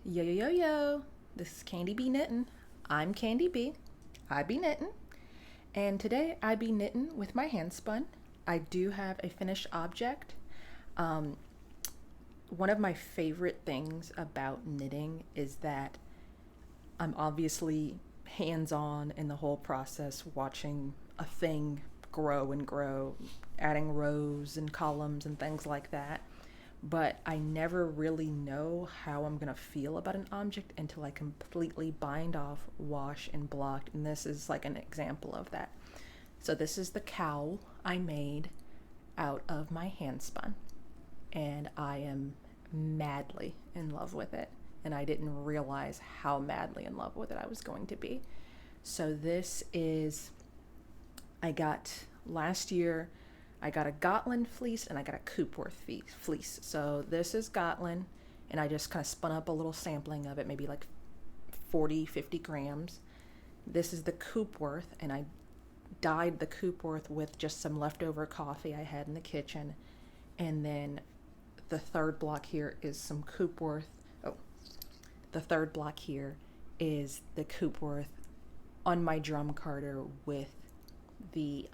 Yo, yo, yo, yo. This is Candy B Knittin. I'm Candy B. I be knitting. And today I be knitting with my hand spun. I do have a finished object. Um, One of my favorite things about knitting is that I'm obviously hands on in the whole process, watching a thing grow and grow, adding rows and columns and things like that. But I never really know how I'm going to feel about an object until I completely bind off, wash, and block. And this is like an example of that. So, this is the cowl I made out of my hand spun, and I am madly in love with it. And I didn't realize how madly in love with it I was going to be. So, this is, I got last year I got a Gotland fleece and I got a Coopworth fleece. So this is Gotland, and I just kind of spun up a little sampling of it, maybe like 40, 50 grams. This is the Coopworth, and I dyed the Coopworth with just some leftover coffee I had in the kitchen. And then the third block here is some Coopworth. Oh, the third block here is the Coopworth on my drum carder with the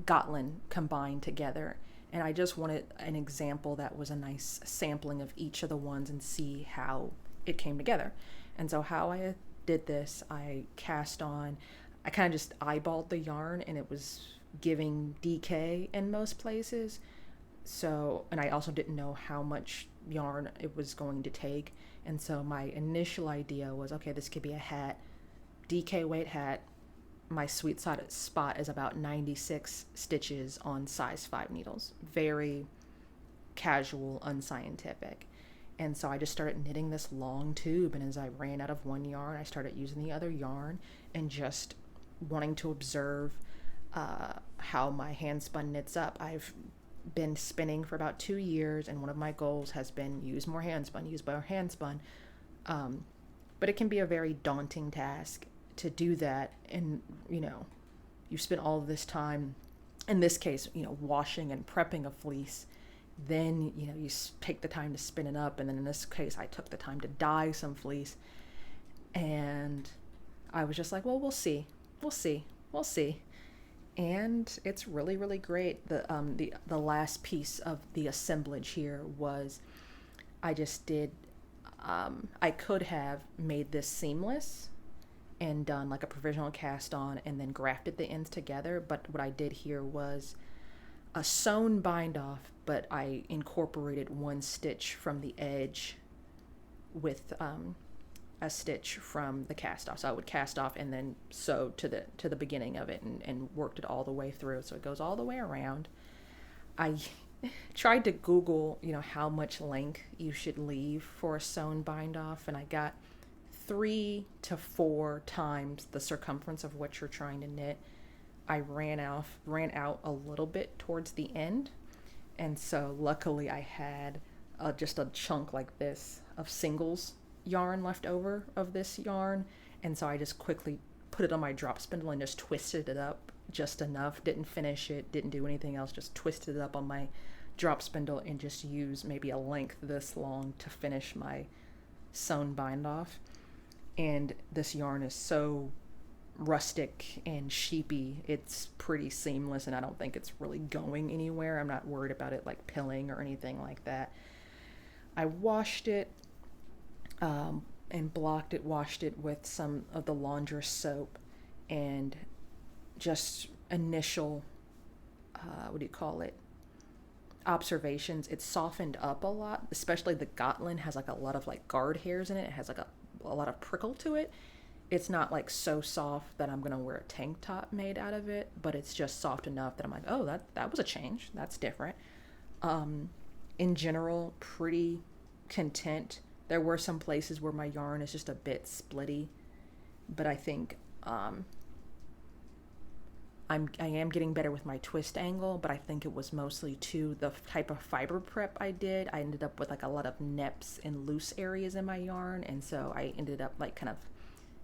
Gotland combined together. And I just wanted an example that was a nice sampling of each of the ones and see how it came together. And so how I did this, I cast on, I kind of just eyeballed the yarn, and it was giving DK in most places. So, and I also didn't know how much yarn it was going to take. And so my initial idea was, okay, this could be a hat, DK weight hat. My sweet spot is about 96 stitches on size 5 needles. Very casual, unscientific. And so I just started knitting this long tube, and as I ran out of one yarn, I started using the other yarn and just wanting to observe how my hand spun knits up. I've been spinning for about 2 years, and one of my goals has been use more hand spun. But it can be a very daunting task to do that. And you spend all of this time, in this case, washing and prepping a fleece, then you take the time to spin it up, and then in this case I took the time to dye some fleece. And I was just like, well, we'll see. And it's really, really great. The last piece of the assemblage here was, I just did I could have made this seamless and done like a provisional cast on and then grafted the ends together. But what I did here was a sewn bind off, but I incorporated one stitch from the edge with a stitch from the cast off. So I would cast off and then sew to the beginning of it, and worked it all the way through. So it goes all the way around. I tried to Google, how much length you should leave for a sewn bind off, and I got 3 to 4 times the circumference of what you're trying to knit. I ran out a little bit towards the end, and so luckily I had just a chunk like this of singles yarn left over of this yarn, and so I just quickly put it on my drop spindle and just twisted it up just enough. Didn't finish it, didn't do anything else, just twisted it up on my drop spindle and just used maybe a length this long to finish my sewn bind off. And this yarn is so rustic and sheepy, it's pretty seamless, and I don't think it's really going anywhere. I'm not worried about it like pilling or anything like that. I washed it and blocked it, washed it with some of the laundress soap, and just initial, observations. It softened up a lot, especially the Gotland has like a lot of like guard hairs in it. It has like a lot of prickle to it. It's not like so soft that I'm gonna wear a tank top made out of it, but it's just soft enough that I'm like, oh, that was a change. That's different. In general, pretty content. There were some places where my yarn is just a bit splitty, but I think I am getting better with my twist angle, but I think it was mostly to the type of fiber prep I did. I ended up with like a lot of neps and loose areas in my yarn, and so I ended up like kind of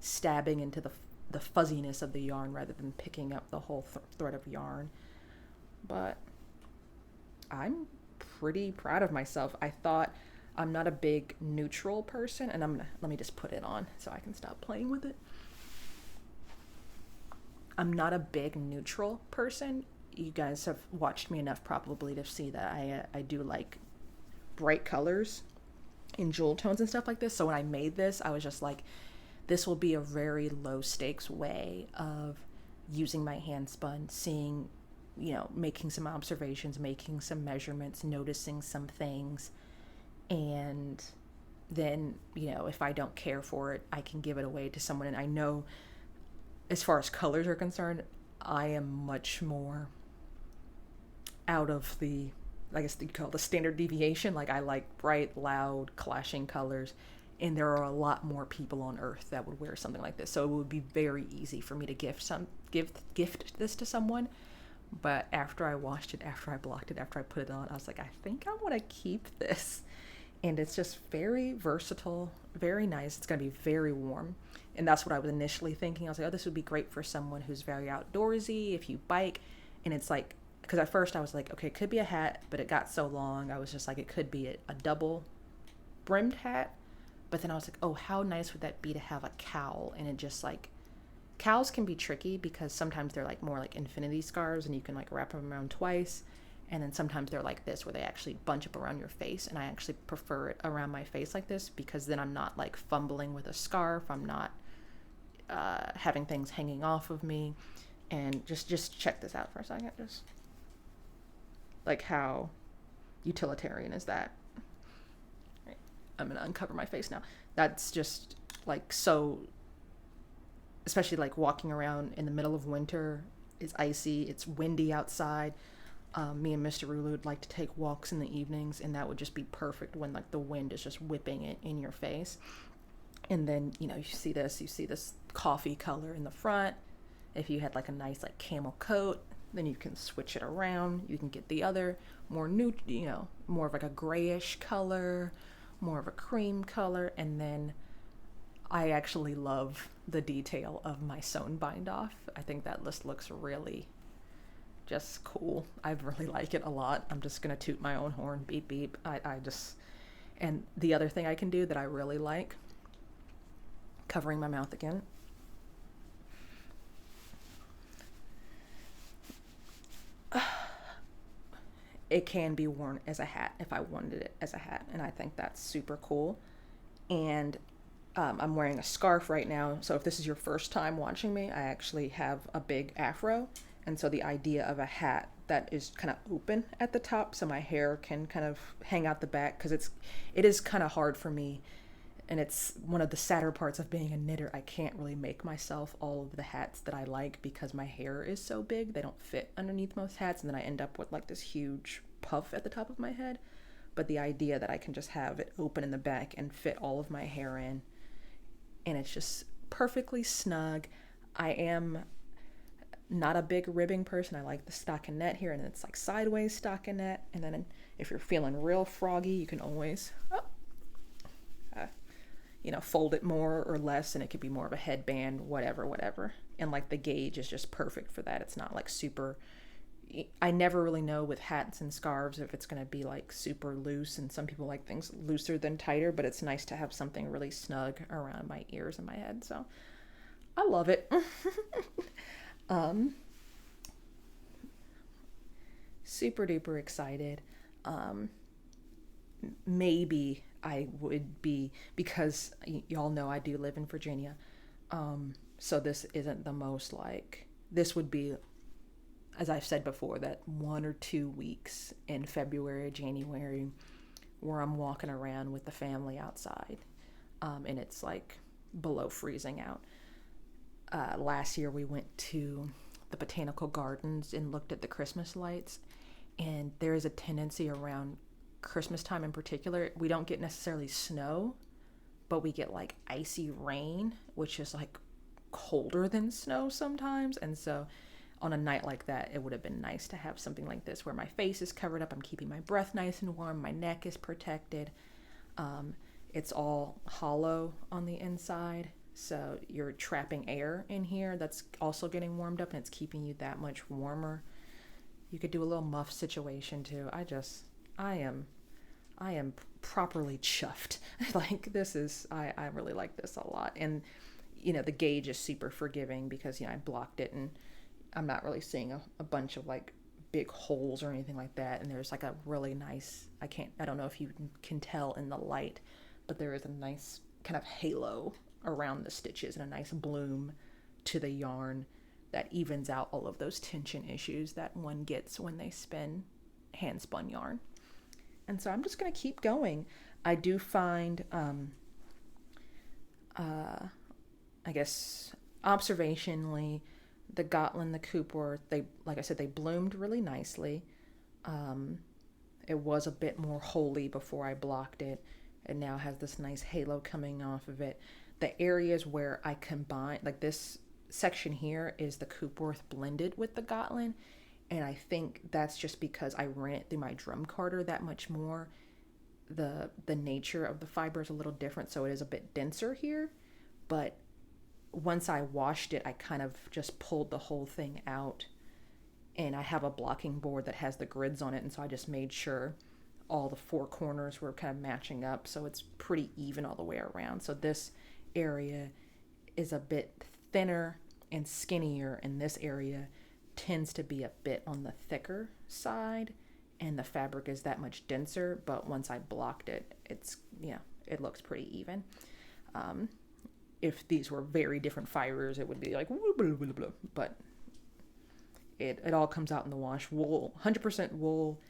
stabbing into the fuzziness of the yarn rather than picking up the whole thread of yarn. But I'm pretty proud of myself. I thought I'm not a big neutral person, and let me just put it on so I can stop playing with it. I'm not a big neutral person. You guys have watched me enough probably to see that I do like bright colors and jewel tones and stuff like this. So when I made this, I was just like, this will be a very low stakes way of using my hand spun, seeing, making some observations, making some measurements, noticing some things. And then, if I don't care for it, I can give it away to someone. And I know, as far as colors are concerned, I am much more out of the, I guess you call it the standard deviation. Like, I like bright, loud, clashing colors, and there are a lot more people on Earth that would wear something like this. So it would be very easy for me to gift this to someone. But after I washed it, after I blocked it, after I put it on, I was like, I think I want to keep this. And it's just very versatile, very nice. It's going to be very warm. And that's what I was initially thinking. I was like, oh, this would be great for someone who's very outdoorsy, if you bike. And it's like, because at first I was like, okay, it could be a hat, but it got so long. I was just like, it could be a double brimmed hat. But then I was like, oh, how nice would that be to have a cowl? And it just like, cowls can be tricky because sometimes they're like more like infinity scarves and you can like wrap them around twice. And then sometimes they're like this where they actually bunch up around your face. And I actually prefer it around my face like this because then I'm not like fumbling with a scarf. I'm not having things hanging off of me. And just check this out for a second. Just like, how utilitarian is that? Right. I'm going to uncover my face now. That's just like so, especially like walking around in the middle of winter. It's icy. It's windy outside. Me and Mr. Rulu would like to take walks in the evenings, and that would just be perfect when like the wind is just whipping it in your face. And then, you see this coffee color in the front. If you had like a nice like camel coat, then you can switch it around. You can get the other more more of like a grayish color, more of a cream color. And then I actually love the detail of my sewn bind off. I think that list looks really just cool. I really like it a lot. I'm just gonna toot my own horn, beep beep. And the other thing I can do that I really like, covering my mouth again, it can be worn as a hat if I wanted it as a hat, and I think that's super cool. And I'm wearing a scarf right now, so if this is your first time watching me, I actually have a big afro. And so the idea of a hat that is kind of open at the top so my hair can kind of hang out the back, because it is kind of hard for me, and it's one of the sadder parts of being a knitter. I can't really make myself all of the hats that I like because my hair is so big. They don't fit underneath most hats, and then I end up with like this huge puff at the top of my head. But the idea that I can just have it open in the back and fit all of my hair in, and it's just perfectly snug. I am not a big ribbing person. I like the stockinette here, and it's like sideways stockinette. And then if you're feeling real froggy, you can always fold it more or less, and it could be more of a headband, whatever. And like the gauge is just perfect for that. It's not like super, I never really know with hats and scarves if it's going to be like super loose, and some people like things looser than tighter, but it's nice to have something really snug around my ears and my head. So I love it. Super duper excited. Maybe I would be, because y'all know I do live in Virginia. So this isn't the most like, this would be, as I've said before, that 1 or 2 weeks in February, January, where I'm walking around with the family outside. And it's like below freezing out. Last year we went to the botanical gardens and looked at the Christmas lights, and there is a tendency around Christmas time in particular, we don't get necessarily snow, but we get like icy rain, which is like colder than snow sometimes. And so on a night like that, it would have been nice to have something like this where my face is covered up, I'm keeping my breath nice and warm, my neck is protected. It's all hollow on the inside, so you're trapping air in here that's also getting warmed up, and it's keeping you that much warmer. You could do a little muff situation too. I am properly chuffed. Like this is, I really like this a lot. And, the gauge is super forgiving because, I blocked it and I'm not really seeing a bunch of like big holes or anything like that. And there's like a really nice, I don't know if you can tell in the light, but there is a nice kind of halo around the stitches and a nice bloom to the yarn that evens out all of those tension issues that one gets when they spin hand spun yarn. And so I'm just going to keep going. I do find, I guess, observationally, the Gotland, the Coopworth, like I said, they bloomed really nicely. It was a bit more holy before I blocked it. It now has this nice halo coming off of it. The areas where I combine, like this section here is the Coopworth blended with the Gotland. And I think that's just because I ran it through my drum carder that much more. The nature of the fiber is a little different, so it is a bit denser here. But once I washed it, I kind of just pulled the whole thing out. And I have a blocking board that has the grids on it, and so I just made sure all the four corners were kind of matching up, so it's pretty even all the way around. So this area is a bit thinner and skinnier, and this area tends to be a bit on the thicker side, and the fabric is that much denser. But once I blocked it, it looks pretty even. If these were very different fibers, it would be like blah, blah, blah, blah. But it all comes out in the wash. Wool, 100% wool,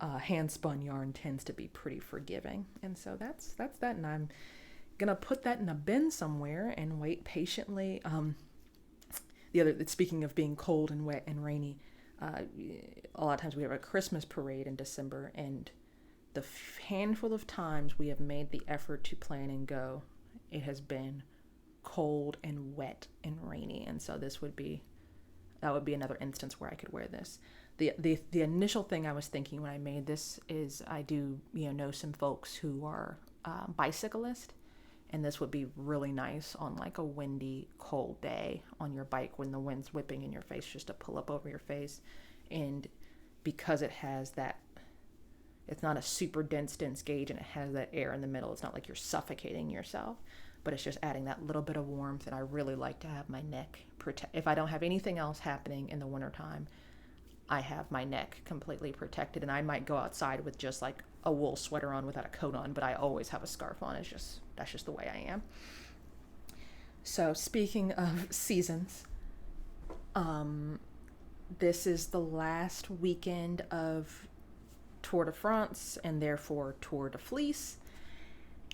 hand spun yarn tends to be pretty forgiving, and so that's that. And I'm gonna put that in a bin somewhere and wait patiently. Speaking of being cold and wet and rainy, a lot of times we have a Christmas parade in December, and the handful of times we have made the effort to plan and go, it has been cold and wet and rainy. And so that would be another instance where I could wear this. The initial thing I was thinking when I made this is I do know some folks who are bicyclists, and this would be really nice on like a windy, cold day on your bike when the wind's whipping in your face, just to pull up over your face. And because it has that, it's not a super dense gauge, and it has that air in the middle. It's not like you're suffocating yourself, but it's just adding that little bit of warmth. And I really like to have my neck protect. If I don't have anything else happening in the wintertime, I have my neck completely protected, and I might go outside with just like a wool sweater on without a coat on, but I always have a scarf on. That's just the way I am. So speaking of seasons, this is the last weekend of Tour de France and therefore Tour de Fleece.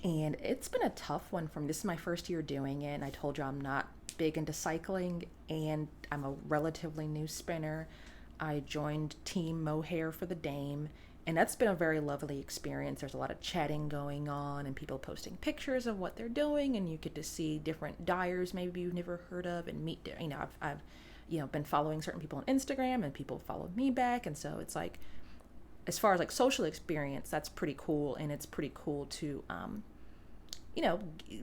And it's been a tough one this is my first year doing it. And I told you I'm not big into cycling, and I'm a relatively new spinner. I joined Team Mohair for the Dame, and that's been a very lovely experience. There's a lot of chatting going on and people posting pictures of what they're doing, and you get to see different dyers maybe you've never heard of and meet, I've been following certain people on Instagram, and people followed me back. And so it's like, as far as like social experience, that's pretty cool. And it's pretty cool to,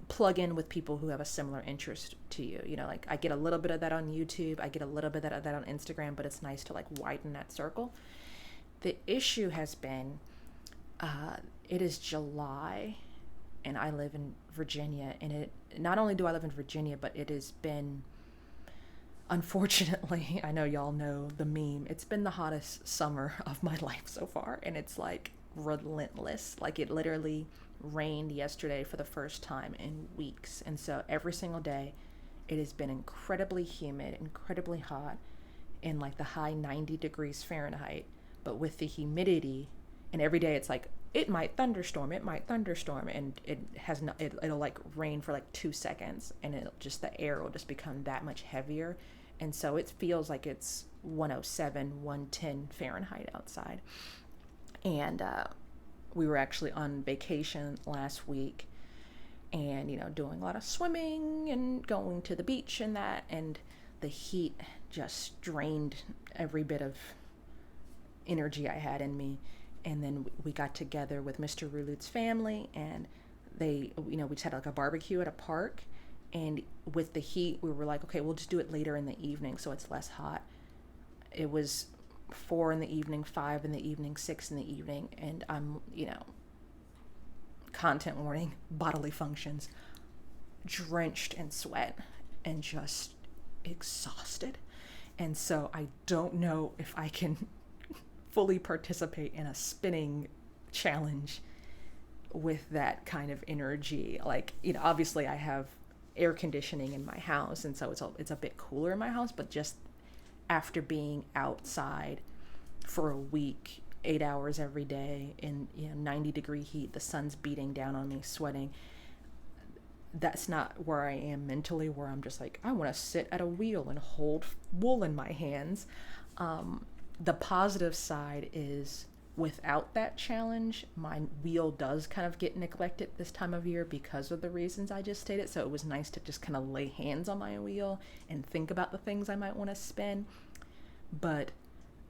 plug in with people who have a similar interest to you. Like I get a little bit of that on YouTube. I get a little bit of that on Instagram, but it's nice to like widen that circle. The issue has been, it is July and I live in Virginia, and not only do I live in Virginia, but it has been, unfortunately, I know y'all know the meme, it's been the hottest summer of my life so far, and it's like relentless. Like it literally rained yesterday for the first time in weeks, and so every single day it has been incredibly humid, incredibly hot, in like the high 90 degrees Fahrenheit, but with the humidity, and every day it's like it might thunderstorm, and it has not, it'll like rain for like 2 seconds, and the air will just become that much heavier. And so it feels like it's 107, 110 Fahrenheit outside. And we were actually on vacation last week, and doing a lot of swimming and going to the beach and that, and the heat just drained every bit of energy I had in me. And then we got together with Mr. Rulut's family, and we just had like a barbecue at a park. And with the heat, we were like, okay, we'll just do it later in the evening so it's less hot. It was 4 in the evening, 5 in the evening, 6 in the evening, and I'm, content warning, bodily functions, drenched in sweat and just exhausted. And so I don't know if I can fully participate in a spinning challenge with that kind of energy. Like, obviously I have air conditioning in my house, and so it's a bit cooler in my house, but just after being outside for a week, 8 hours every day in 90-degree heat, the sun's beating down on me, sweating, that's not where I am mentally, where I'm just like, I want to sit at a wheel and hold wool in my hands. The positive side is, without that challenge, my wheel does kind of get neglected this time of year because of the reasons I just stated. So it was nice to just kind of lay hands on my wheel and think about the things I might want to spin. But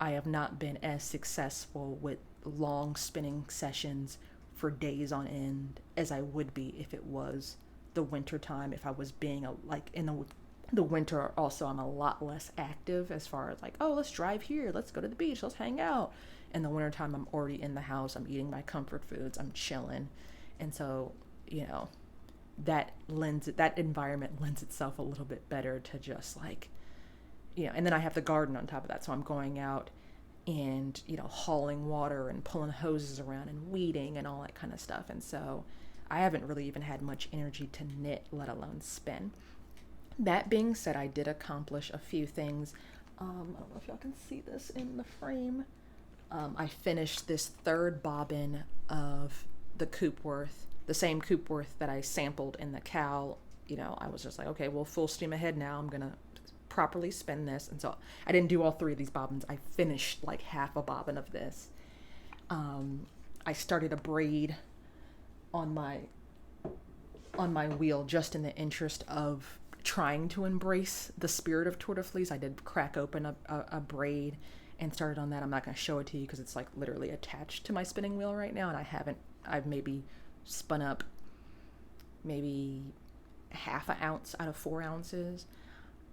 I have not been as successful with long spinning sessions for days on end as I would be if it was the winter time. If I was being in the winter, also I'm a lot less active as far as like, oh, let's drive here, let's go to the beach, let's hang out. In the wintertime, I'm already in the house, I'm eating my comfort foods, I'm chilling. And so, that environment lends itself a little bit better to just like, and then I have the garden on top of that. So I'm going out and, hauling water and pulling hoses around and weeding and all that kind of stuff. And so I haven't really even had much energy to knit, let alone spin. That being said, I did accomplish a few things. I don't know if y'all can see this in the frame. I finished this third bobbin of the Coopworth, the same Coopworth that I sampled in the cowl. I was just like, okay, well, full steam ahead now. I'm going to properly spin this. And so I didn't do all three of these bobbins. I finished like half a bobbin of this. I started a braid on my wheel just in the interest of trying to embrace the spirit of Tour de Fleece. I did crack open a braid and started on that. I'm not going to show it to you because it's like literally attached to my spinning wheel right now, and I've maybe spun up maybe half an ounce out of 4 ounces.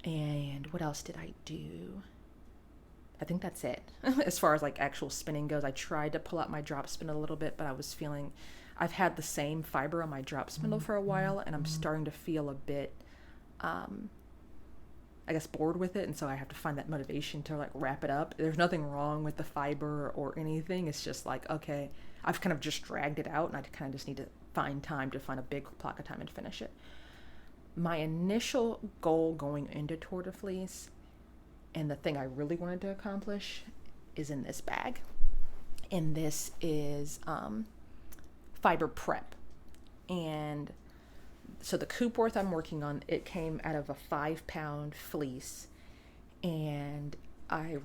And what else did I do? I think that's it. As far as like actual spinning goes, I tried to pull out my drop spindle a little bit, but I was feeling, I've had the same fiber on my drop spindle for a while, and I'm starting to feel a bit, I guess, bored with it. And so I have to find that motivation to like wrap it up. There's nothing wrong with the fiber or anything. It's just like, okay, I've kind of just dragged it out, and I kind of just need to find a big block of time and finish it. My initial goal going into Tour de Fleece, and the thing I really wanted to accomplish, is in this bag. And this is fiber prep. And so the Coopworth I'm working on, it came out of a 5-pound fleece. And I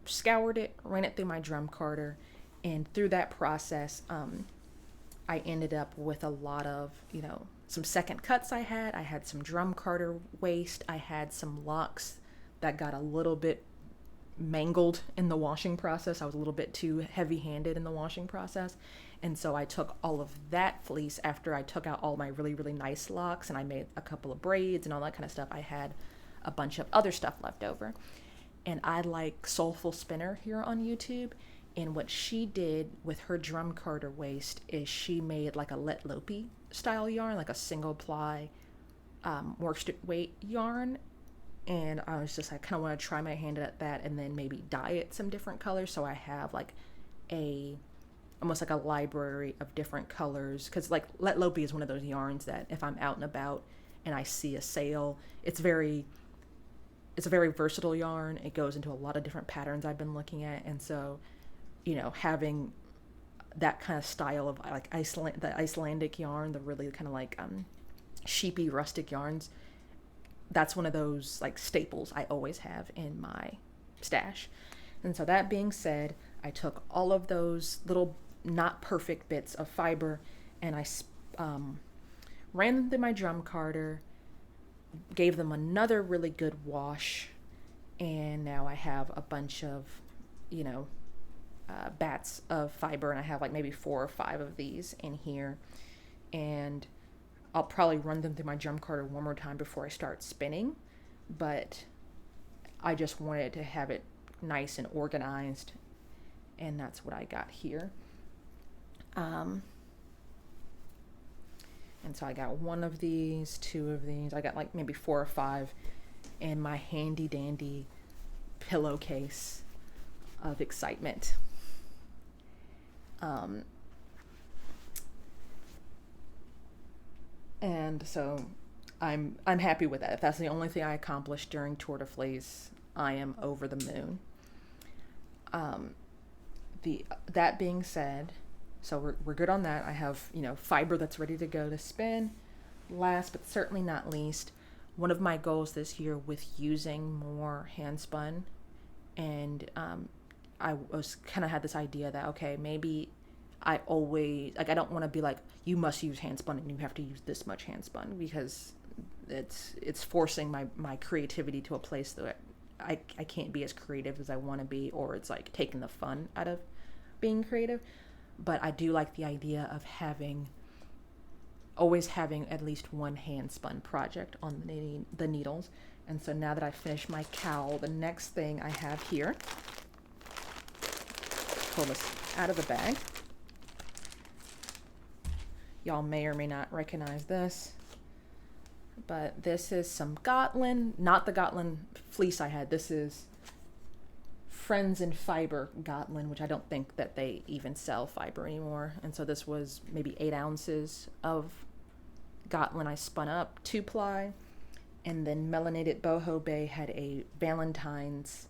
scoured it, ran it through my drum carder. And through that process, I ended up with a lot of, some second cuts I had some drum carder waste, I had some locks that got a little bit mangled in the washing process. I was a little bit too heavy-handed in the washing process. And so I took all of that fleece after I took out all my really, really nice locks, and I made a couple of braids and all that kind of stuff. I had a bunch of other stuff left over. And I like Soulful Spinner here on YouTube. And what she did with her drum carder waste is she made like a Let Lopi style yarn, like a single ply worsted weight yarn. And I was just, I kind of want to try my hand at that and then maybe dye it some different colors. So I have like almost like a library of different colors. Cause like Let Lopi is one of those yarns that if I'm out and about and I see a sale, it's a very versatile yarn. It goes into a lot of different patterns I've been looking at. And so, having that kind of style of like the Icelandic yarn, the really kind of like sheepy rustic yarns, that's one of those like staples I always have in my stash. And so that being said, I took all of those little not perfect bits of fiber and I ran them through my drum carder, gave them another really good wash, and now I have a bunch of bats of fiber, and I have like maybe 4 or 5 of these in here, and I'll probably run them through my drum carder one more time before I start spinning, but I just wanted to have it nice and organized, and that's what I got here. And so I got one of these, two of these. I got like maybe 4 or 5 in my handy dandy pillowcase of excitement. And so I'm happy with that. If that's the only thing I accomplished during Tour de Flace, I am over the moon. That being said, so we're good on that. I have, fiber that's ready to go to spin. Last but certainly not least, one of my goals this year with using more hand spun, and I was kind of had this idea that, okay, maybe I always, like, I don't want to be like, you must use hand spun and you have to use this much hand spun, because it's forcing my creativity to a place that I can't be as creative as I want to be, or it's like taking the fun out of being creative. But I do like the idea of always having at least one hand spun project on the needles. And so now that I've finished my cowl, the next thing I have here, pull this out of the bag. Y'all may or may not recognize this, but this is some Gotland, not the Gotland fleece I had. This is Friends in Fiber Gotland, which I don't think that they even sell fiber anymore. And so this was maybe 8 ounces of Gotland I spun up, 2-ply. And then Melanated Boho Bay had a Valentine's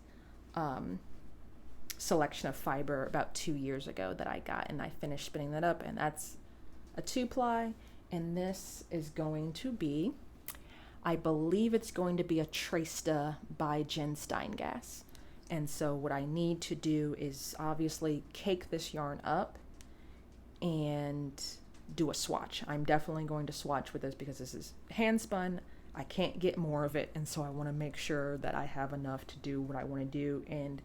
selection of fiber about 2 years ago that I got, and I finished spinning that up, and that's a 2-ply. And this is going to be, I believe it's going to be a Treysta by Jenn Steingass. And so what I need to do is obviously cake this yarn up and do a swatch. I'm definitely going to swatch with this because this is hand spun. I can't get more of it, and so I want to make sure that I have enough to do what I want to do. And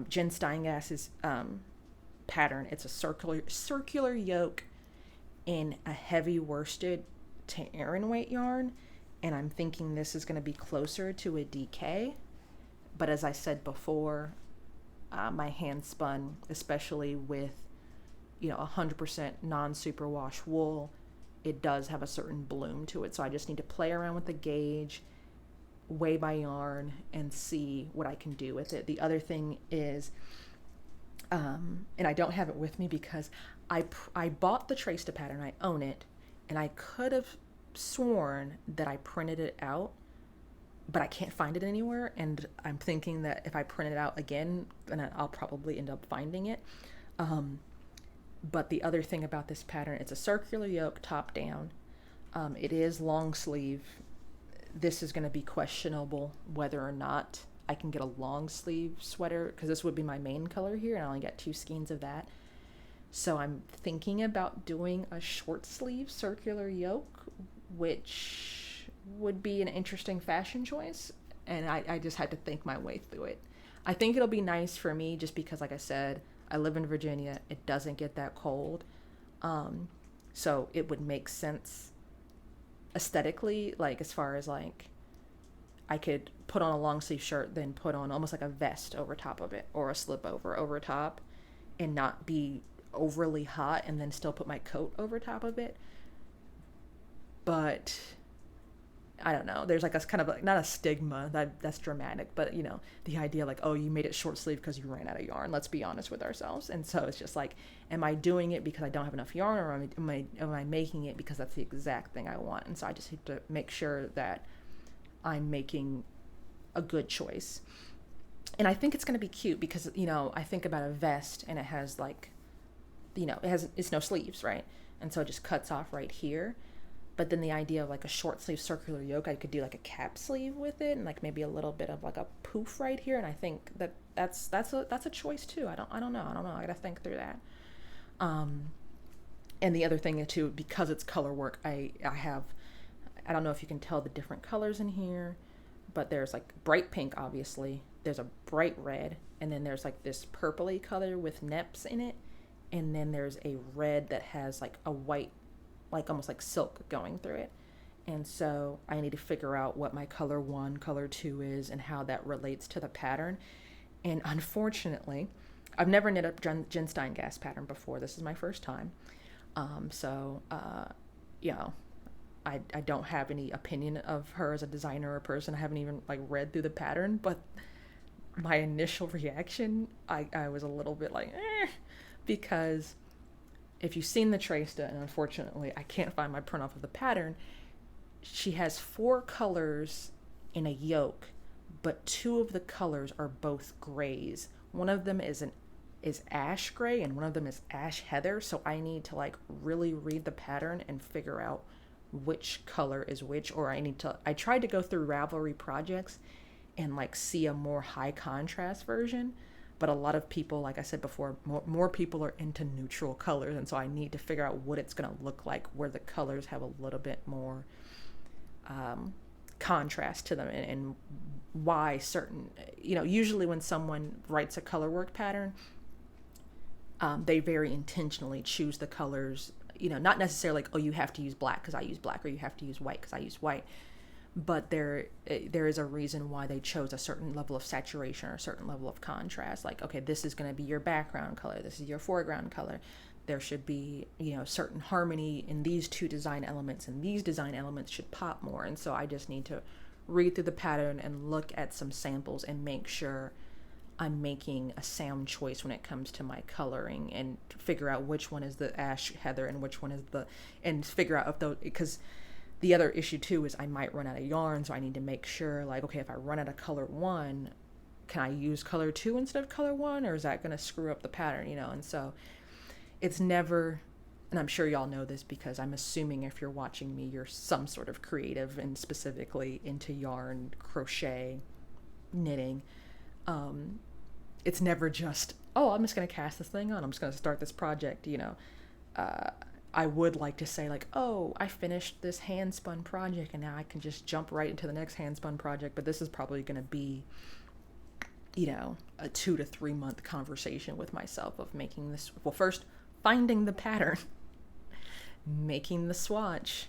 Jenn Steingass's pattern, it's a circular yoke in a heavy worsted to Aran weight yarn, and I'm thinking this is going to be closer to a DK. But as I said before, my hand spun, especially with 100% non-superwash wool, it does have a certain bloom to it. So I just need to play around with the gauge, weigh my yarn, and see what I can do with it. The other thing is, and I don't have it with me because I bought the Treysta pattern, I own it, and I could have sworn that I printed it out, but I can't find it anywhere. And I'm thinking that if I print it out again, then I'll probably end up finding it. But the other thing about this pattern, it's a circular yoke top down. It is long sleeve. This is going to be questionable whether or not I can get a long sleeve sweater, because this would be my main color here, and I only got 2 skeins of that. So I'm thinking about doing a short sleeve circular yoke, which would be an interesting fashion choice. And I just had to think my way through it. I think it'll be nice for me just because, like I said, I live in Virginia. It doesn't get that cold. So it would make sense aesthetically, like as far as like I could put on a long sleeve shirt, then put on almost like a vest over top of it, or a slip over top, and not be overly hot, and then still put my coat over top of it. But I don't know, there's like a kind of like, not a stigma, that's dramatic, but the idea like, oh, you made it short sleeve because you ran out of yarn. Let's be honest with ourselves. And so it's just like, am I doing it because I don't have enough yarn, or am I making it because that's the exact thing I want? And so I just need to make sure that I'm making a good choice. And I think it's going to be cute because, I think about a vest, and it has like, it's no sleeves, right? And so it just cuts off right here. But then the idea of like a short sleeve circular yoke, I could do like a cap sleeve with it, and like maybe a little bit of like a poof right here. And I think that's a choice too. I don't know. I gotta think through that. And the other thing too, because it's color work, I don't know if you can tell the different colors in here, but there's like bright pink, obviously. There's a bright red, and then there's like this purpley color with neps in it, and then there's a red that has like a white, like almost like silk going through it. And so I need to figure out what my color 1, color 2 is, and how that relates to the pattern. And unfortunately, I've never knit a Jenn Steingass pattern before. This is my first time. So you know, I don't have any opinion of her as a designer or person. I haven't even like read through the pattern, but my initial reaction, I was a little bit like, because if you've seen the Treysta, and unfortunately I can't find my print off of the pattern, she has 4 colors in a yoke, but 2 of the colors are both grays. One of them is ash gray and one of them is ash heather, so I need to like really read the pattern and figure out which color is which, or I tried to go through Ravelry projects and like see a more high contrast version, but a lot of people, like I said before, more people are into neutral colors, and so I need to figure out what it's going to look like where the colors have a little bit more contrast to them, and why certain, usually when someone writes a color work pattern, they very intentionally choose the colors, not necessarily like, oh, you have to use black because I use black, or you have to use white because I use white, but there is a reason why they chose a certain level of saturation or a certain level of contrast. Like, okay, this is going to be your background color, this is your foreground color. There should be, certain harmony in these 2 design elements, and these design elements should pop more. And so I just need to read through the pattern and look at some samples and make sure I'm making a sound choice when it comes to my coloring, and figure out which one is the ash heather and which one is and figure out if those, because the other issue too is I might run out of yarn, so I need to make sure, like, okay, if I run out of color 1, can I use color 2 instead of color 1, or is that going to screw up the pattern, and so it's never, and I'm sure y'all know this because I'm assuming if you're watching me, you're some sort of creative and specifically into yarn, crochet, knitting. It's never just, oh, I'm just going to cast this thing on, I'm just going to start this project, I would like to say like, oh, I finished this hand spun project and now I can just jump right into the next hand spun project, but this is probably going to be, a 2 to 3 month conversation with myself of making this, well, first finding the pattern, making the swatch,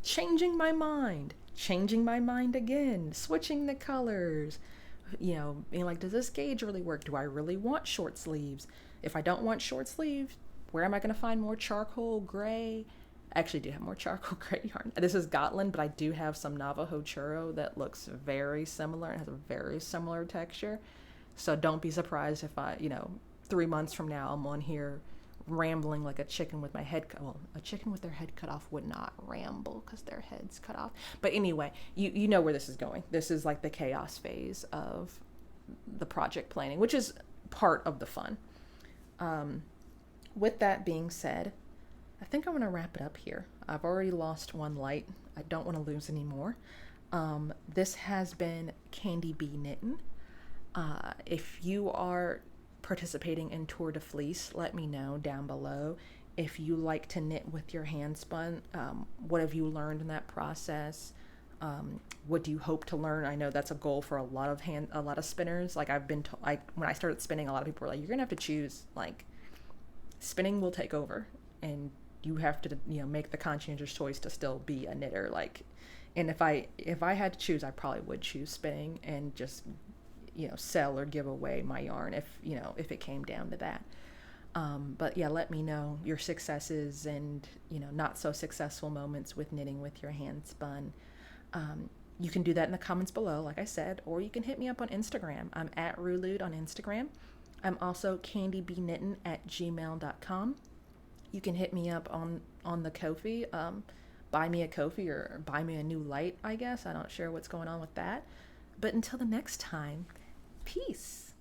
changing my mind again, switching the colors, being like, does this gauge really work? Do I really want short sleeves? If I don't want short sleeves, where am I going to find more charcoal gray? I actually do have more charcoal gray yarn. This is Gotland, but I do have some Navajo churro that looks very similar and has a very similar texture. So don't be surprised if I, 3 months from now, I'm on here rambling like a chicken with my head well, a chicken with their head cut off would not ramble because their head's cut off. But anyway, you know where this is going. This is like the chaos phase of the project planning, which is part of the fun. With that being said, I think I'm going to wrap it up here. I've already lost 1 light. I don't want to lose any more. This has been Candy Bee Knittin'. If you are participating in Tour de Fleece, let me know down below. If you like to knit with your hand spun, what have you learned in that process? What do you hope to learn? I know that's a goal for a lot of spinners. Like I've been when I started spinning, a lot of people were like, you're gonna have to choose, like, spinning will take over and you have to, make the conscientious choice to still be a knitter. Like, and if I had to choose, I probably would choose spinning and just, sell or give away my yarn if it came down to that. But yeah, let me know your successes and, not so successful moments with knitting with your hand spun. You can do that in the comments below, like I said, or you can hit me up on Instagram. I'm at Rulude on Instagram. I'm also candybknittin@gmail.com. You can hit me up on the Ko-fi, buy me a Ko-fi or buy me a new light, I guess. I'm not sure what's going on with that. But until the next time, peace.